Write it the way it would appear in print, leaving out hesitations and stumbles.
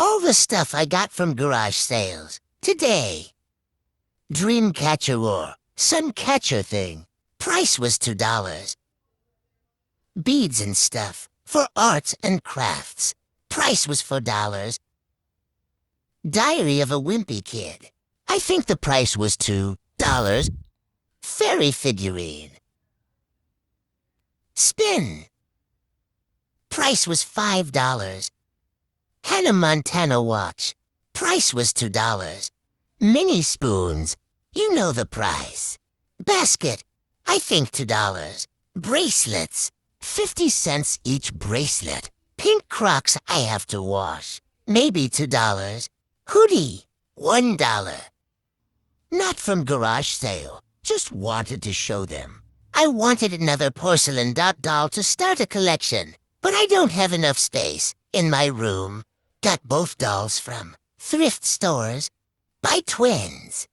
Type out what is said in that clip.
All the stuff I got from garage sales. Today. Dreamcatcher or Suncatcher thing. Price was $2. Beads and stuff. For arts and crafts. Price was $4. Diary of a Wimpy Kid. I think the price was $2. Fairy figurine. Spin. Price was $5. Hannah Montana watch. Price was $2. Mini spoons. You know the price. Basket. I think $2. Bracelets. 50 cents each bracelet. Pink Crocs I have to wash. Maybe $2. Hoodie. $1. Not from garage sale. Just wanted to show them. I wanted another porcelain doll to start a collection, but I don't have enough space in my room. Got both dolls from thrift stores by twins.